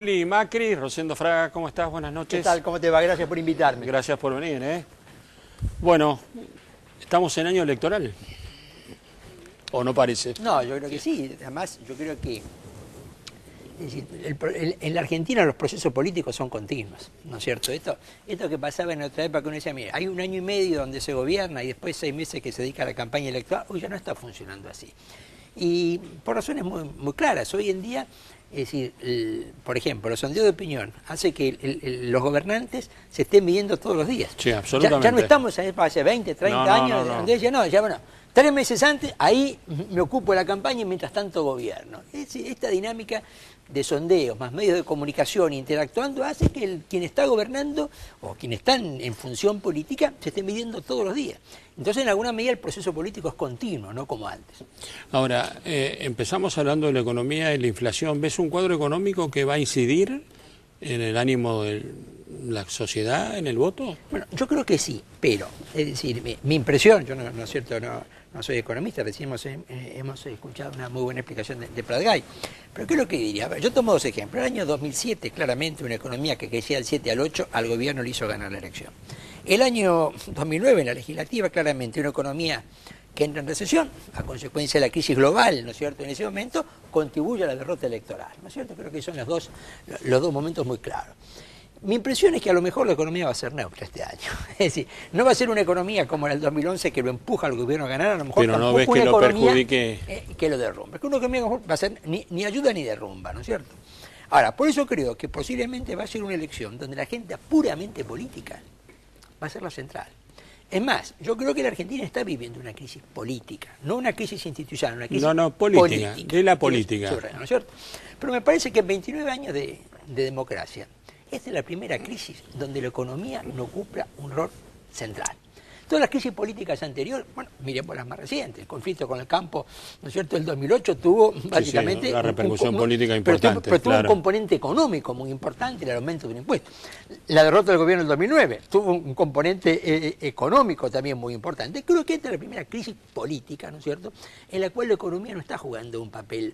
Macri, Rosendo Fraga, ¿cómo estás? Buenas noches. ¿Qué tal? ¿Cómo te va? Gracias por invitarme. Gracias por venir, Bueno, ¿estamos en año electoral? ¿O no parece? No, yo creo que sí. Además, yo creo que es decir, en la Argentina los procesos políticos son continuos, ¿no es cierto? Esto que pasaba en otra época, uno decía, mira, hay un año y medio donde se gobierna y después 6 meses que se dedica a la campaña electoral, hoy ya no está funcionando así. Y por razones muy claras, hoy en día, es decir, por ejemplo, los sondeos de opinión hace que los gobernantes se estén midiendo todos los días. Sí, absolutamente. Ya no estamos en hace 20, 30 años, donde decía, no, ya bueno, 3 meses antes, ahí me ocupo de la campaña y mientras tanto gobierno. Es decir, esta dinámica de sondeos, más medios de comunicación, interactuando, hace que quien está gobernando o quien están en función política se estén midiendo todos los días. Entonces, en alguna medida, el proceso político es continuo, no como antes. Ahora, empezamos hablando de la economía y la inflación. ¿Ves un cuadro económico que va a incidir en el ánimo de la sociedad, en el voto? Bueno, yo creo que sí, pero, es decir, mi impresión, yo no es cierto, no soy economista, recién hemos escuchado una muy buena explicación de Pratgay, pero ¿qué es lo que diría? A ver, yo tomo dos ejemplos. El año 2007, claramente, una economía que crecía del 7 al 8, al gobierno le hizo ganar la elección. El año 2009, en la legislativa, claramente, una economía que entra en recesión, a consecuencia de la crisis global, ¿no es cierto?, en ese momento, contribuye a la derrota electoral, ¿no es cierto? Creo que son los dos momentos muy claros. Mi impresión es que a lo mejor la economía va a ser neutra este año. Es decir, no va a ser una economía como en el 2011 que lo empuja al gobierno a ganar, a lo mejor pero tampoco no ves que una lo economía perjudique. Que lo derrumbe. Que una economía va a ser ni ayuda ni derrumba, ¿no es cierto? Ahora, por eso creo que posiblemente va a ser una elección donde la agenda puramente política va a ser la central. Es más, yo creo que la Argentina está viviendo una crisis política, no una crisis institucional, una crisis política, de la política. ¿No es cierto? Pero me parece que en 29 años de democracia, esta es la primera crisis donde la economía no ocupa un rol central. Todas las crisis políticas anteriores, bueno, miremos las más recientes, el conflicto con el campo, ¿no es cierto?, el 2008 tuvo básicamente... Sí, la repercusión política importante, pero tuvo un componente económico muy importante, el aumento de un impuesto. La derrota del gobierno del 2009 tuvo un componente económico también muy importante. Creo que esta es la primera crisis política, ¿no es cierto?, en la cual la economía no está jugando un papel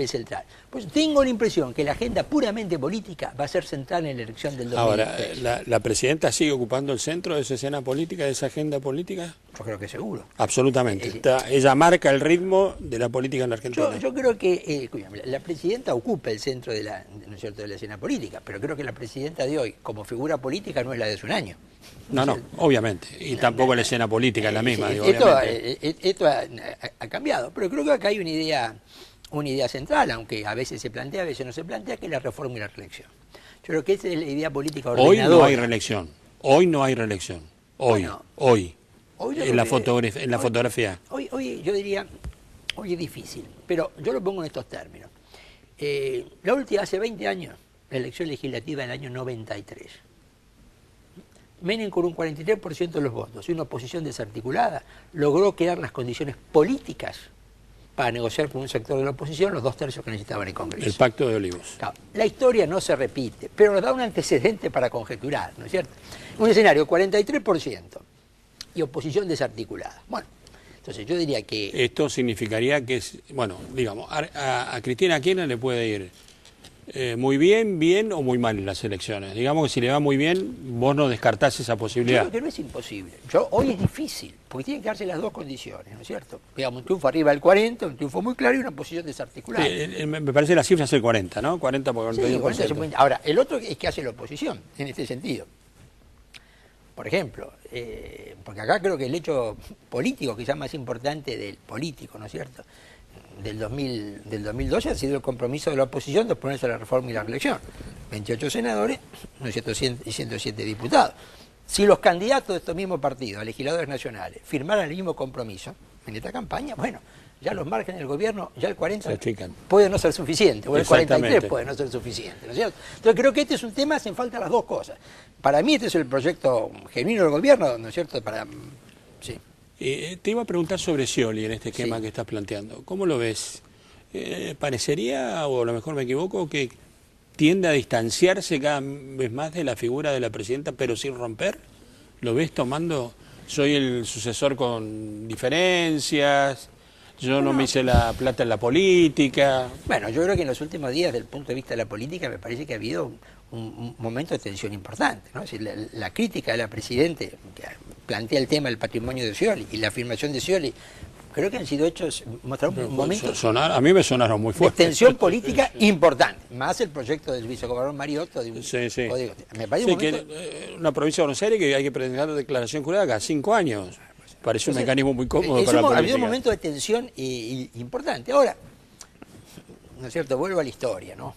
central. Pues tengo la impresión que la agenda puramente política va a ser central en la elección del 2023. Ahora, ¿la presidenta sigue ocupando el centro de esa escena política, de esa agenda política? Yo creo que seguro. Absolutamente. Ella marca el ritmo de la política en la Argentina. Yo creo que la presidenta ocupa el centro de ¿no es cierto?, de la escena política, pero creo que la presidenta de hoy, como figura política, no es la de hace un año. No, obviamente. Y tampoco la escena política es la misma. Esto ha cambiado, pero creo que acá hay una idea central, aunque a veces se plantea, a veces no se plantea, que es la reforma y la reelección. Yo creo que esa es la idea política ordenadora. Hoy no hay reelección. Hoy no hay reelección. Hoy en la fotografía. Hoy yo diría, hoy es difícil, pero yo lo pongo en estos términos. La última, hace 20 años, la elección legislativa del año 93. Menem, con un 43% de los votos y una oposición desarticulada, logró crear las condiciones políticas para negociar con un sector de la oposición los 2/3 que necesitaba en el Congreso. El Pacto de Olivos. Claro, la historia no se repite, pero nos da un antecedente para conjeturar, ¿no es cierto? Un escenario, 43% y oposición desarticulada. Bueno, entonces yo diría que... Esto significaría que, bueno, digamos, a Cristina Kirchner le puede ir muy bien o muy mal en las elecciones. Digamos que si le va muy bien, vos no descartás esa posibilidad. Yo creo que no es imposible. Hoy es difícil, porque tienen que darse las dos condiciones, ¿no es cierto? Digamos, un triunfo arriba del 40, un triunfo muy claro y una posición desarticulada. Me parece la cifra es el 40, ¿no? 40 por 42%. Sí, ahora, el otro es que hace la oposición, en este sentido. Por ejemplo, porque acá creo que el hecho político, quizás más importante del político, ¿no es cierto?, del 2012 ha sido el compromiso de la oposición de oponerse a la reforma y la reelección. 28 senadores, ¿no es cierto?, y 107 diputados. Si los candidatos de estos mismos partidos, a legisladores nacionales, firmaran el mismo compromiso en esta campaña, bueno, ya los márgenes del gobierno, ya el 40 puede no ser suficiente, o el 43 puede no ser suficiente, ¿no es cierto? Entonces creo que este es un tema, hacen falta las dos cosas. Para mí este es el proyecto genuino del gobierno, ¿no es cierto?, sí. Te iba a preguntar sobre Scioli en este esquema que estás planteando. ¿Cómo lo ves? Parecería, o a lo mejor me equivoco, que tiende a distanciarse cada vez más de la figura de la presidenta, pero sin romper. ¿Lo ves tomando, soy el sucesor con diferencias, yo no me hice la plata en la política. Bueno, yo creo que en los últimos días, desde el punto de vista de la política, me parece que ha habido un momento de tensión importante, ¿no? Es decir, la crítica de la Presidente, que plantea el tema del patrimonio de Scioli, y la afirmación de Scioli, creo que han sido hechos, mostraron un momento a mí me sonaron muy fuertes. de tensión política importante, más el proyecto del vicegobernador Mariotto de un código. Me parece una provincia de Buenos Aires que hay que presentar declaración jurada cada 5 años. Parece un mecanismo muy cómodo para la política. Ha habido un momento de tensión importante. Ahora, ¿no es cierto? Vuelvo a la historia, ¿no?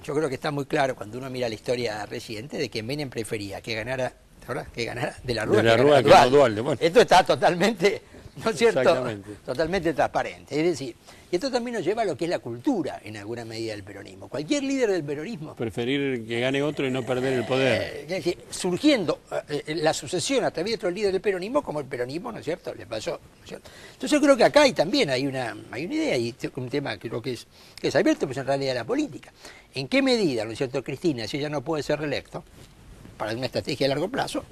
Yo creo que está muy claro cuando uno mira la historia reciente de que Menem prefería que ganara de la Rúa que no Duhalde. Bueno. Esto está totalmente, ¿no es cierto? Totalmente transparente. Es decir, y esto también nos lleva a lo que es la cultura, en alguna medida, del peronismo. Cualquier líder del peronismo... Preferir que gane otro y no perder el poder. Es decir, surgiendo la sucesión a través de otros líderes del peronismo, como el peronismo, ¿no es cierto?, le pasó, ¿no es cierto? Entonces yo creo que acá también hay una idea, y un tema que creo que es abierto, pues en realidad la política. ¿En qué medida, ¿no es cierto?, Cristina, si ella no puede ser reelecto, para una estrategia a largo plazo,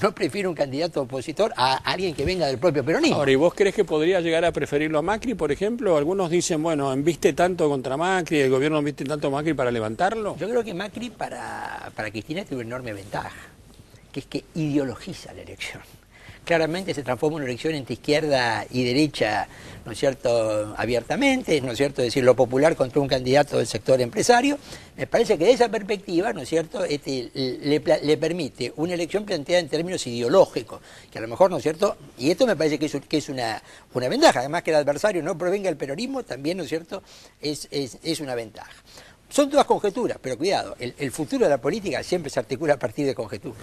no prefiere un candidato opositor a alguien que venga del propio peronismo? Ahora, ¿y vos crees que podría llegar a preferirlo a Macri, por ejemplo? Algunos dicen, bueno, embiste tanto contra Macri, el gobierno embiste tanto a Macri para levantarlo. Yo creo que Macri para Cristina tiene una enorme ventaja, que es que ideologiza la elección. Claramente se transforma en una elección entre izquierda y derecha, ¿no es cierto?, abiertamente, ¿no es cierto?, es decir, lo popular contra un candidato del sector empresario. Me parece que de esa perspectiva, ¿no es cierto?, le permite una elección planteada en términos ideológicos, que a lo mejor, ¿no es cierto?, y esto me parece que es una ventaja, además que el adversario no provenga del peronismo, también, ¿no es cierto?, es una ventaja. Son todas conjeturas, pero cuidado, el futuro de la política siempre se articula a partir de conjeturas.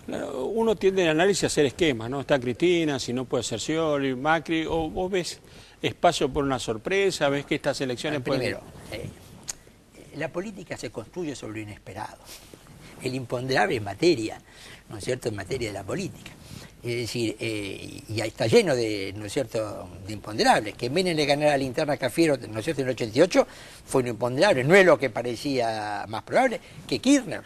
Uno tiende en el análisis a hacer esquemas, ¿no? Está Cristina, si no puede ser Scioli, Macri, o vos ves espacio por una sorpresa, ves que estas elecciones Primero, la política se construye sobre lo inesperado. El imponderable en materia, ¿no es cierto?, en materia de la política. Es decir, y ahí está lleno de, ¿no es cierto?, de imponderables. Que Menem le ganara a la interna a Cafiero, ¿no es cierto?, en el 88, fue un imponderable. No es lo que parecía más probable. Que Kirchner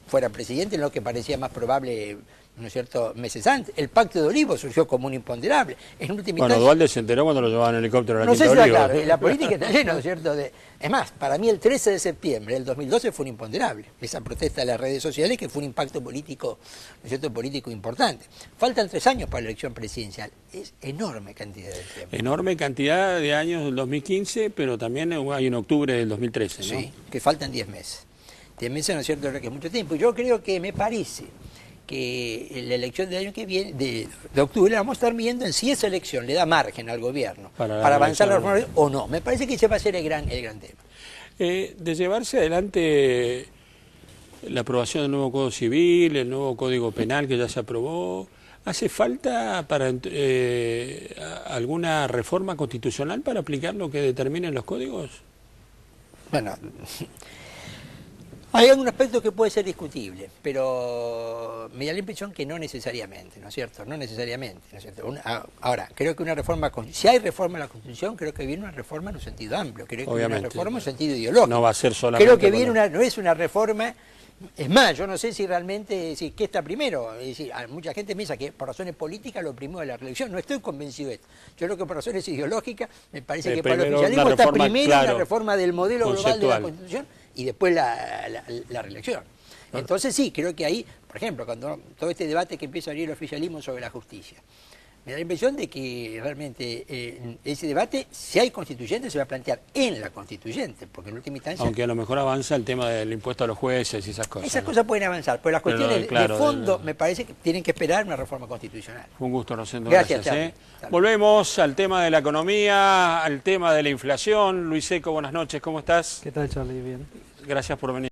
fuera presidente, no es lo que parecía más probable, ¿no es cierto?, meses antes. El Pacto de Olivos surgió como un imponderable. En última instancia, Duhalde se enteró cuando lo llevaban en helicóptero a la no Quinta sé si Olivos. claro, la política está llena, ¿no es cierto? Es más, para mí el 13 de septiembre del 2012 fue un imponderable. Esa protesta de las redes sociales que fue un impacto político, ¿no es cierto?, político importante. Faltan 3 años para la elección presidencial. Es enorme cantidad de tiempo. Enorme cantidad de años del 2015, pero también hay en octubre del 2013, ¿no? Sí, que faltan 10 meses. 10 meses, ¿no es cierto?, que es mucho tiempo. Y yo creo que me parece que la elección del año que viene, de octubre, la vamos a estar viendo en si esa elección le da margen al gobierno para avanzar la reforma o no. Me parece que ese va a ser el gran tema. De llevarse adelante la aprobación del nuevo Código Civil, el nuevo Código Penal que ya se aprobó, ¿hace falta para alguna reforma constitucional para aplicar lo que determinen los códigos? Bueno, hay algún aspecto que puede ser discutible, pero me da la impresión que no necesariamente, ¿no es cierto? No necesariamente, ¿no es cierto? Ahora, creo que una reforma, si hay reforma en la Constitución, creo que viene una reforma en un sentido amplio, creo que viene una reforma en un sentido ideológico. No va a ser solamente... Creo que viene no es una reforma... Es más, yo no sé si realmente, ¿qué está primero? Es decir, mucha gente piensa que por razones políticas lo primero de la reelección. No estoy convencido de esto. Yo creo que por razones ideológicas me parece que para el oficialismo está primero la reforma del modelo global de la Constitución y después la reelección. Entonces sí, creo que ahí, por ejemplo, cuando todo este debate que empieza a abrir el oficialismo sobre la justicia, me da la impresión de que realmente ese debate, si hay constituyente, se va a plantear en la constituyente, porque en última instancia... Aunque a lo mejor avanza el tema del impuesto a los jueces y esas cosas. Esas cosas pueden avanzar, pero las cuestiones de fondo me parece que tienen que esperar una reforma constitucional. Fue un gusto, Rosendo. Gracias. Volvemos al tema de la economía, al tema de la inflación. Luis Seco, buenas noches, ¿cómo estás? ¿Qué tal, Charlie? Bien. Gracias por venir.